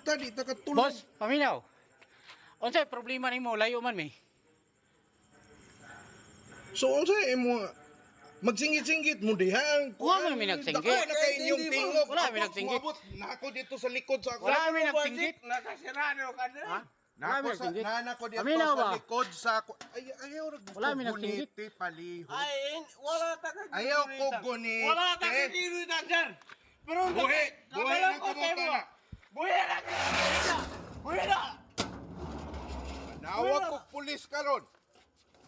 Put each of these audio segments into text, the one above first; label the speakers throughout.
Speaker 1: ta, di ta katulog.
Speaker 2: Boss, paminaw. Unsay problema nimo layo man mi?
Speaker 1: So, unsay mo magsingit-singit mo diha.
Speaker 2: Wala man mi nagsinggit.
Speaker 1: Dako na kay inyong tingog.
Speaker 2: Wala mi nagsinggit.
Speaker 1: Nako dito sa likod sa ako.
Speaker 2: Wala mi nagsinggit.
Speaker 3: Nakasirado ka na.
Speaker 2: Ha?
Speaker 1: Nako
Speaker 2: Wala mi
Speaker 1: sa
Speaker 2: nagsinggit.
Speaker 1: nako dito
Speaker 2: Paminaw
Speaker 1: sa
Speaker 2: ba?
Speaker 1: likod sa ako. Ayaw ra
Speaker 2: Wala mi nagsinggit.
Speaker 1: paliho.
Speaker 3: Wala ta ka.
Speaker 1: Ayaw ko gunit.
Speaker 3: Wala ta ka ginutan, sir. Pero
Speaker 1: Buhi
Speaker 3: kabalang
Speaker 1: na
Speaker 3: ko
Speaker 1: kabuta
Speaker 3: sa'yo.
Speaker 1: na.
Speaker 3: Buhi na. Buhi na.
Speaker 1: Nawag ko pulis karon.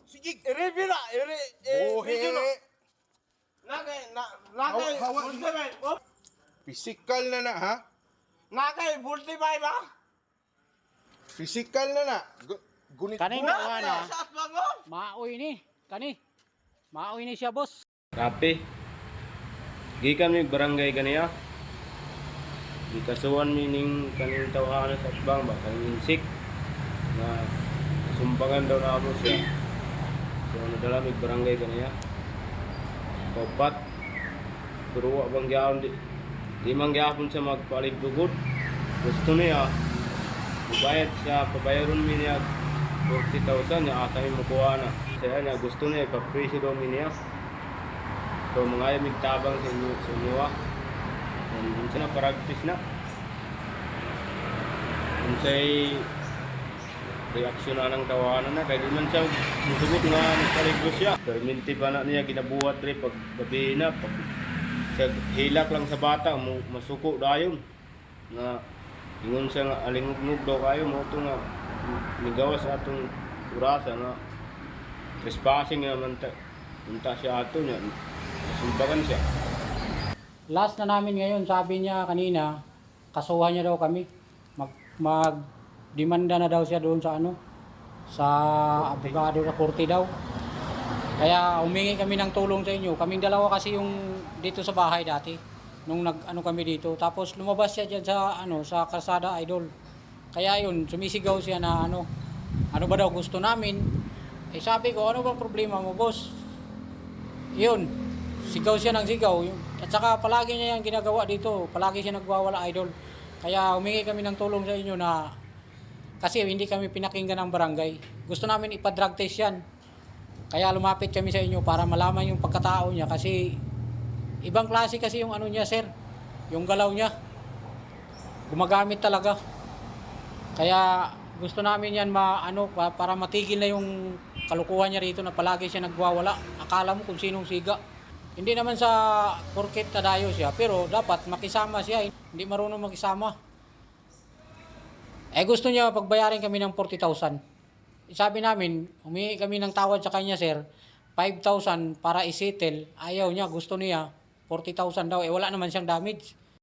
Speaker 1: Sige.
Speaker 3: Iri na.
Speaker 1: Buhi.
Speaker 3: Nakay.
Speaker 1: Hawa-
Speaker 3: Multiply. Oh.
Speaker 1: Physical na ha?
Speaker 3: Nakay. Multiply ba?
Speaker 1: Physical na. Gunit
Speaker 2: Kaning
Speaker 1: mo.
Speaker 2: gawa na.
Speaker 3: Sa mo.
Speaker 2: Maoy ni. Kani. Maoy ni siya, boss.
Speaker 4: Kape. Gikan mi barangay kaniya. Gikasuan mi ning kaning tawahan sa atbang ba kaning insik na sumbangan daw na ako siya. So nadala mi barangay kaniya. Kapat pero wa bang gyapon di man gyapon sa magpaligdugod. Gusto niya bayad sa pabayaron mi niya 40,000 niya asa mi makuha na. Saya niya gusto niya ipapreso daw mi niya. So mga yung tabang sa inyo and na practice na unsay reaksyon na ng tawanan na kaya di man siya musugot nga nagkaligro siya perminti pa na niya ginabuhat rin pag gabi na pag siya hilak lang sa bata masuko dayon na ingon siya nga alingugnog daw kayo mo ito nga nigawas atong urasa na trespassing naman unta siya ato niya sumbagan siya.
Speaker 2: Last na namin ngayon, sabi niya kanina, kasuhan niya daw kami. Mag-demanda na daw siya doon sa sa abogado sa korte daw. Kaya humingi kami ng tulong sa inyo. Kaming dalawa kasi yung dito sa bahay dati nung kami dito. Tapos lumabas siya diyan sa sa kalsada, idol. Kaya yun, sumisigaw siya na ano ba daw gusto namin. Eh sabi ko, ano bang problema mo, boss? Yun, sigaw siya ng sigaw. At saka palagi niya yung ginagawa dito. Palagi siya nagwawala, idol. Kaya humingi kami ng tulong sa inyo na kasi hindi kami pinakinggan ng barangay. Gusto namin ipa-drug test yan. Kaya lumapit kami sa inyo para malaman yung pagkatao niya kasi ibang klase kasi yung niya, sir. Yung galaw niya. Gumagamit talaga. Kaya gusto namin yan para matigil na yung kalukuhan niya rito na palagi siya nagwawala. Akala mo kung sinong siga. Hindi naman sa porket tadayo siya, pero dapat makisama siya. Hindi marunong makisama. Eh gusto niya pagbayarin kami ng 40,000. Sabi namin, humingi kami ng tawad sa kanya, sir. 5,000 para isettle. Ayaw niya, gusto niya 40,000 daw. Eh wala naman siyang damage.